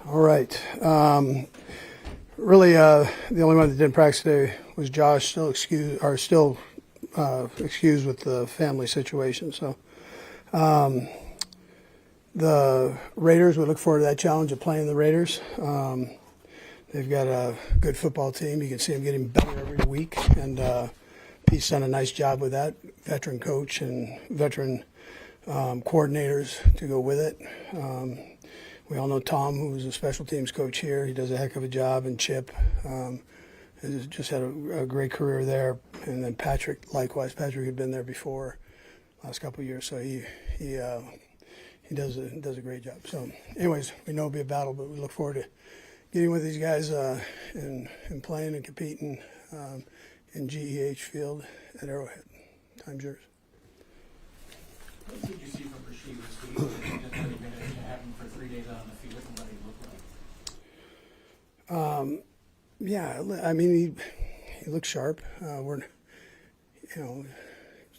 All right. Really, the only one that didn't practice today was Josh, still excused with the family situation. So the Raiders, we look forward to that challenge of playing the Raiders. They've got a good football team. You can see them getting better every week, and Pete's done a nice job with that. Veteran coach and veteran coordinators to go with it. We all know Tom, who was a special teams coach here. He does a heck of a job, and Chip has just had a great career there. And then Patrick, likewise. Patrick had been there before, last couple of years, so he does a great job. So, anyways, we know it'll be a battle, but we look forward to getting with these guys and playing and competing in GEH Field at Arrowhead. Time's yours. What did you see from Rashee this week? Just 30 minutes to have him for 3 days out on the field and what he looked like? Yeah, I mean, he looks sharp. It's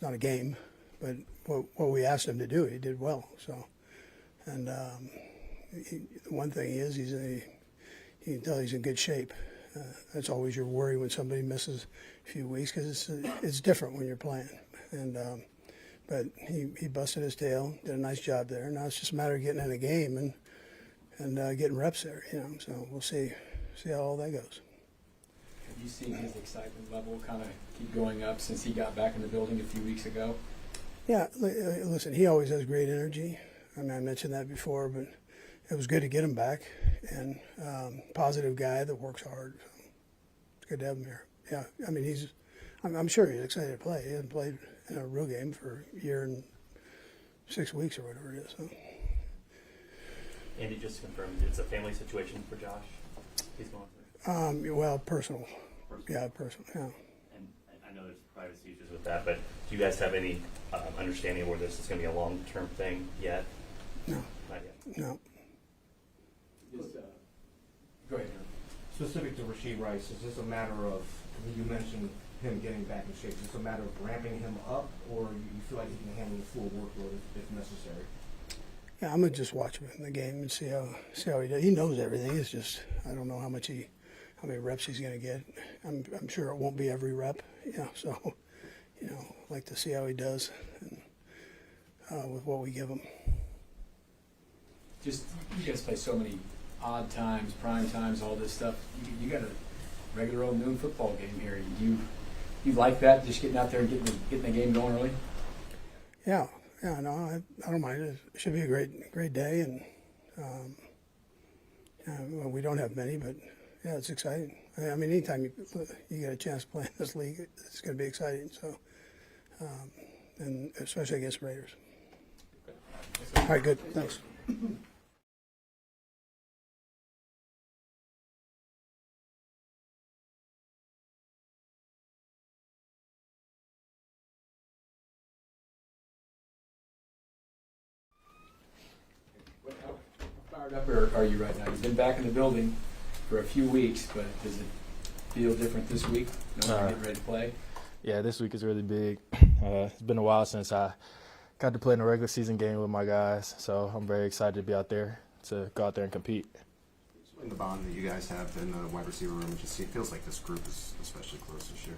not a game, but what we asked him to do, he did well. So, and one thing you can tell he's in good shape. That's always your worry when somebody misses a few weeks, because it's different when you're playing. And but he busted his tail, did a nice job there. Now it's just a matter of getting in a game and getting reps there. So we'll see how all that goes. Have you seen his excitement level kind of keep going up since he got back in the building a few weeks ago? Yeah, listen, he always has great energy. I mean, I mentioned that before, but it was good to get him back, and positive guy that works hard. So it's good to have him here. Yeah, I mean, I'm sure he's excited to play. He hasn't played in a real game for a year and 6 weeks or whatever it is. So. Andy, just to confirm, it's a family situation for Josh he's going through? Well, personal. Yeah, personal, yeah. And I know there's privacy issues with that, but do you guys have any understanding of whether this is going to be a long-term thing yet? No. Not yet. No. Go ahead. Specific to Rashee Rice, is this a matter of, you mentioned him getting back in shape, is this a matter of ramping him up, or you feel like he can handle the full workload if necessary? Yeah, I'm gonna just watch him in the game and see how he does. He knows everything. It's just I don't know how many reps he's gonna get. I'm sure it won't be every rep. Yeah, so like to see how he does and, with what we give him. Just you guys play so many odd times, prime times, all this stuff. You got a regular old noon football game here. You like that? Just getting out there and getting the game going early? Yeah, no, I don't mind. It should be a great day, and well, we don't have many, but yeah, it's exciting. I mean, anytime you get a chance to play in this league, it's going to be exciting. So, and especially against the Raiders. All right, good. Thanks. How fired up are you right now? You've been back in the building for a few weeks, but does it feel different this week? Getting ready to play? Yeah, this week is really big. It's been a while since I got to play in a regular season game with my guys, so I'm very excited to be out there, to go out there and compete. Explain the bond that you guys have in the wide receiver room. It feels like this group is especially close this year.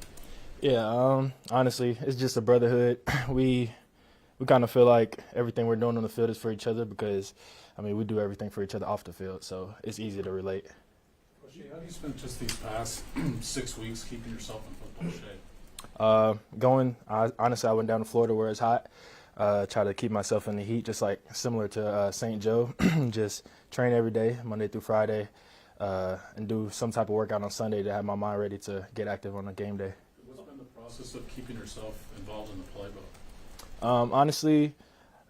Yeah, honestly, it's just a brotherhood. We kind of feel like everything we're doing on the field is for each other because, I mean, we do everything for each other off the field, so it's easy to relate. Rashee, how do you spend just these past 6 weeks keeping yourself in football shape? Honestly, I went down to Florida where it's hot. Try to keep myself in the heat, just like similar to St. Joe. Just train every day, Monday through Friday, and do some type of workout on Sunday to have my mind ready to get active on a game day. What's been the process of keeping yourself involved in the playbook? Honestly,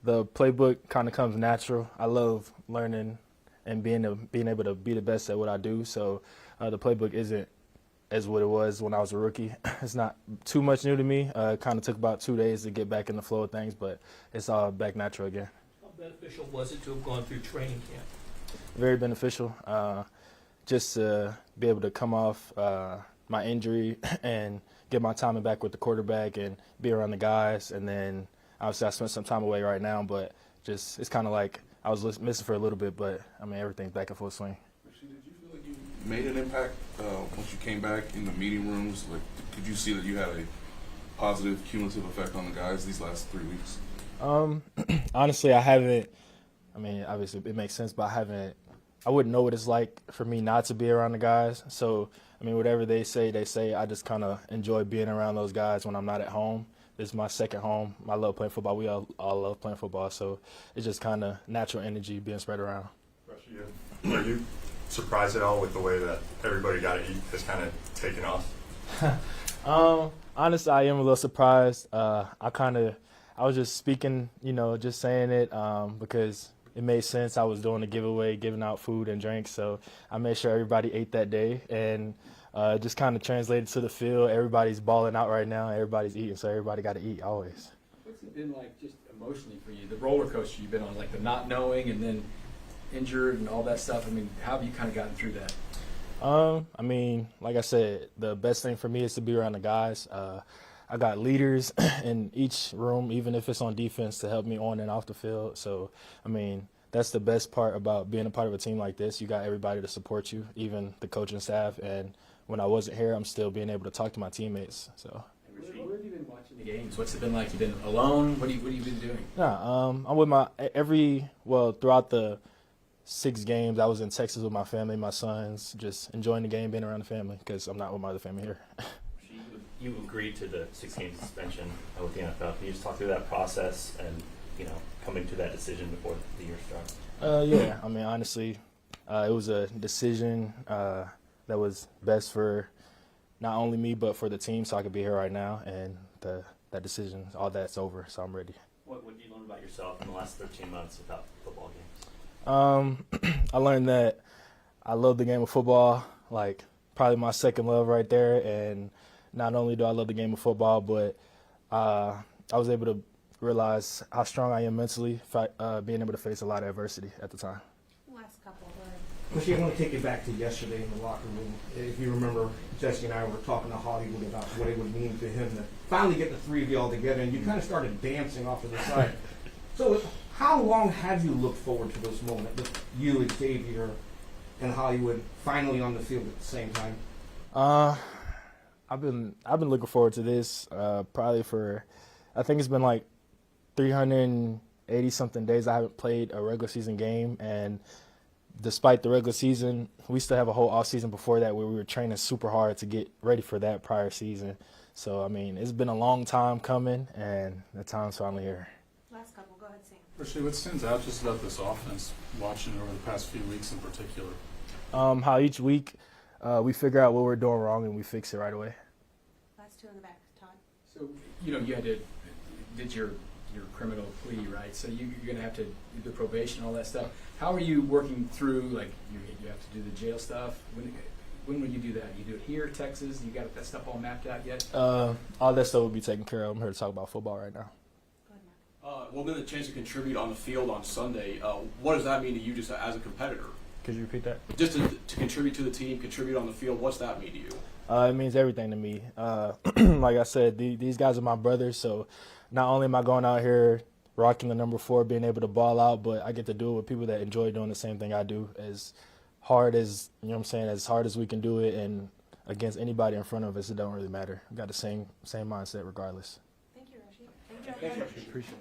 the playbook kind of comes natural. I love learning and being able to be the best at what I do. So the playbook isn't as what it was when I was a rookie. It's not too much new to me. It kind of took about 2 days to get back in the flow of things, but it's all back natural again. How beneficial was it to have gone through training camp? Very beneficial. Just to be able to come off my injury and get my timing back with the quarterback and be around the guys. And then obviously I spent some time away right now, but just it's kind of like I was missing for a little bit, but I mean everything's back in full swing. Rashee, did you feel like you made an impact once you came back in the meeting rooms? Like, could you see that you had a positive cumulative effect on the guys these last 3 weeks? Honestly, I haven't. I mean, obviously it makes sense, but I haven't. I wouldn't know what it's like for me not to be around the guys. So, I mean, whatever they say, they say. I just kind of enjoy being around those guys when I'm not at home. This is my second home. I love playing football. We all love playing football. So it's just kind of natural energy being spread around. Rashee, are you surprised at all with the way that everybody got to eat has kind of taken off? Honestly, I am a little surprised. I was just speaking, just saying it because it made sense. I was doing a giveaway, giving out food and drinks, so I made sure everybody ate that day, and it just kind of translated to the field. Everybody's balling out right now. Everybody's eating, so everybody got to eat always. What's it been like just emotionally for you? The roller coaster you've been on, like the not knowing and then injured and all that stuff. I mean, how have you kind of gotten through that? I mean, like I said, the best thing for me is to be around the guys. I got leaders in each room, even if it's on defense, to help me on and off the field. So, I mean, that's the best part about being a part of a team like this. You got everybody to support you, even the coaching staff. And when I wasn't here, I'm still being able to talk to my teammates. So. Where have you been watching the games? What's it been like? You've been alone? What have you been doing? Nah, I'm with throughout the 6 games, I was in Texas with my family, my sons, just enjoying the game, being around the family, because I'm not with my other family here. You agreed to the 6-game suspension with the NFL. Can you just talk through that process and, coming to that decision before the year starts? Yeah, I mean, honestly, it was a decision that was best for not only me but for the team, so I could be here right now. And that decision, all that's over, so I'm ready. What did you learn about yourself in the last 13 months without football games? I learned that I love the game of football, like probably my second love right there. And not only do I love the game of football, but I was able to realize how strong I am mentally, being able to face a lot of adversity at the time. Last couple of Rashee, I want to take you back to yesterday in the locker room. If you remember, Jesse and I were talking to Hollywood about what it would mean to him to finally get the 3 of you all together, and you kind of started dancing off to the side. So how long have you looked forward to this moment with you, Xavier, and Hollywood finally on the field at the same time? I've been looking forward to this probably for, I think it's been like 380 something days I haven't played a regular season game, and despite the regular season, we still have a whole off season before that where we were training super hard to get ready for that prior season. So I mean, it's been a long time coming, and the time's finally here. last couple. Go ahead, Sam. Rashee, what stands out just about this offense, watching over the past few weeks in particular? How each week we figure out what we're doing wrong and we fix it right away. Last 2 in the back. Todd. So, you had to did your criminal plea, right? So you're going to have to do the probation and all that stuff. How are you working through, like, you have to do the jail stuff? When will you do that? You do it here, Texas? You got that stuff all mapped out yet? All that stuff will be taken care of. I'm here to talk about football right now. Go ahead, Mark. Well, then the chance to contribute on the field on Sunday, what does that mean to you just as a competitor? Could you repeat that? Just to contribute to the team, contribute on the field, what's that mean to you? It means everything to me. Like I said, these guys are my brothers, so not only am I going out here rocking the number 4, being able to ball out, but I get to do it with people that enjoy doing the same thing I do, as hard as, as hard as we can do it, and against anybody in front of us, it don't really matter. We got the same mindset regardless. Thank you, Rashee. Thank you. Appreciate it.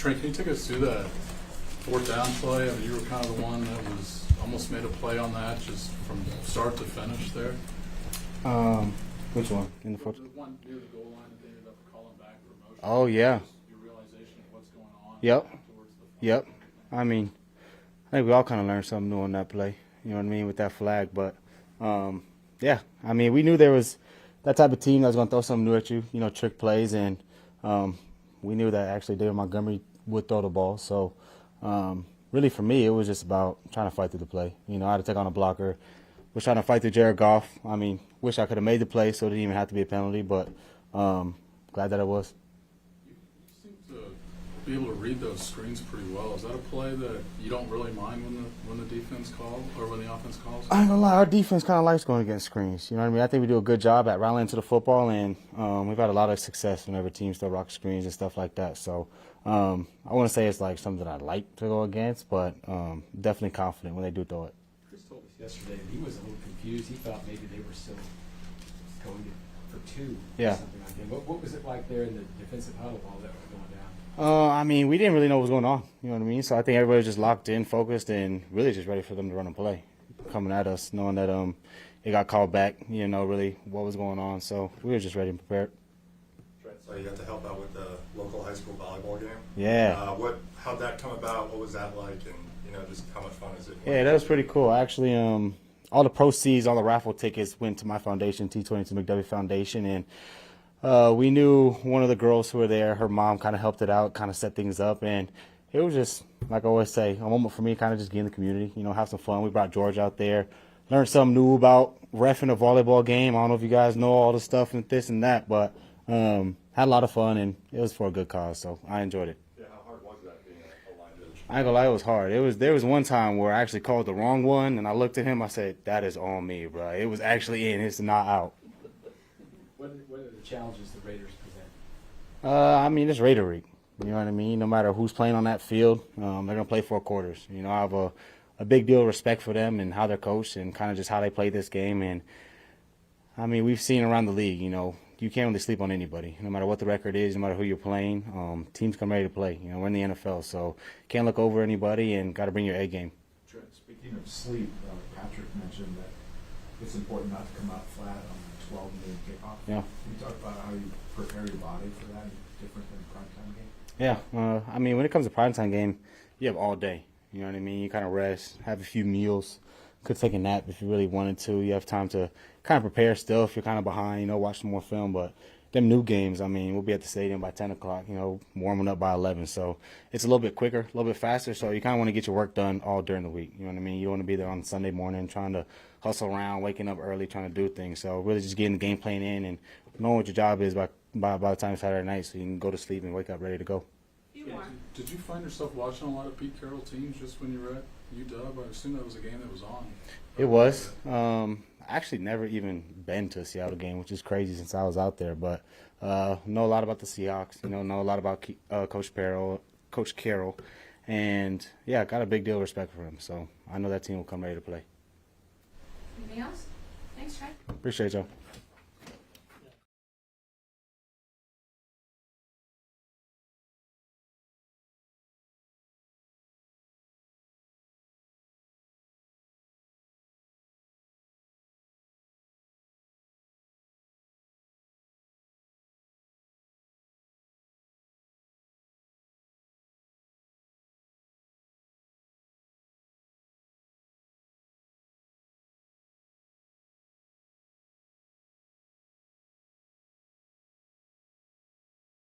Trent, can you take us through that fourth down play? I mean, you were kind of the one that was almost made a play on that, just from start to finish there. Which one? In the fourth? The one near the goal line that they ended up calling back for motion. Oh, yeah. Just your realization of what's going on. Yep. Afterwards, the Yep. I mean, I think we all kind of learned something new on that play. You know what I mean, with that flag. But, yeah, I mean, we knew there was that type of team that was going to throw something new at you, you know, trick plays. And we knew that actually David Montgomery would throw the ball. So, really for me, it was just about trying to fight through the play. You know, I had to take on a blocker. Was trying to fight through Jared Goff. I mean, wish I could have made the play so it didn't even have to be a penalty. But glad that it was. You seem to be able to read those screens pretty well. Is that a play that you don't really mind when the defense calls or when the offense calls? I ain't gonna lie, our defense kind of likes going against screens. You know what I mean? I think we do a good job at rallying to the football, and we've had a lot of success whenever teams throw rock screens and stuff like that. So I want to say it's like something I like to go against, but definitely confident when they do throw it. Chris told us yesterday that he was a little confused. He thought maybe they were still going for two Yeah. or something like that. What was it like there in the defensive huddle while that was going down? I mean, we didn't really know what was going on. You know what I mean? So I think everybody was just locked in, focused, and really just ready for them to run a play, coming at us, knowing that it got called back. You know, really what was going on. So we were just ready and prepared. So you got to help out with the local high school volleyball game. Yeah. How'd that come about? What was that like? And you know, just how much fun is it? Yeah, that was pretty cool. Actually, all the proceeds, all the raffle tickets went to my foundation, T22 McDuffie Foundation, and we knew one of the girls who were there. Her mom kind of helped it out, kind of set things up, and it was just, like I always say, a moment for me, kind of just get in the community, you know, have some fun. We brought George out there, learned something new about reffing a volleyball game. I don't know if you guys know all the stuff and this and that, but had a lot of fun, and it was for a good cause, so I enjoyed it. Yeah, how hard was that being a line judge? I ain't gonna lie, it was hard. There was one time where I actually called the wrong one, and I looked at him. I said, "That is on me, bro. It was actually in. It's not out." What are the challenges the Raiders present? I mean, it's Raider week. You know what I mean? No matter who's playing on that field, they're gonna play 4 quarters. You know, I have a big deal of respect for them and how they're coached and kind of just how they play this game. And I mean, we've seen around the league. You know, you can't really sleep on anybody, no matter what the record is, no matter who you're playing. Teams come ready to play. You know, we're in the NFL, so can't look over anybody and got to bring your A game. Trent, speaking of sleep, Patrick mentioned that it's important not to come out flat on 12 noon kickoff. Yeah. Can you talk about how you prepare your body for that, different than a primetime game? Yeah, I mean, when it comes to primetime game, you have all day. You know what I mean? You kind of rest, have a few meals, could take a nap if you really wanted to. You have time to kind of prepare still if you're kind of behind, you know, watch some more film. But them new games, I mean, we'll be at the stadium by 10 o'clock, you know, warming up by 11. So it's a little bit quicker, a little bit faster. So you kind of want to get your work done all during the week. You know what I mean? You don't want to be there on Sunday morning trying to hustle around, waking up early, trying to do things. So really just getting the game plan in and knowing what your job is by the time it's Saturday night so you can go to sleep and wake up ready to go. Did you find yourself watching a lot of Pete Carroll teams just when you were at UW? I assume that was a game that was on. It was. I actually never even been to a Seattle game, which is crazy since I was out there. But know a lot about the Seahawks. You know a lot about Coach Carroll, and yeah, got a big deal of respect for him. So I know that team will come ready to play. Anything else? Thanks, Trent. Appreciate y'all.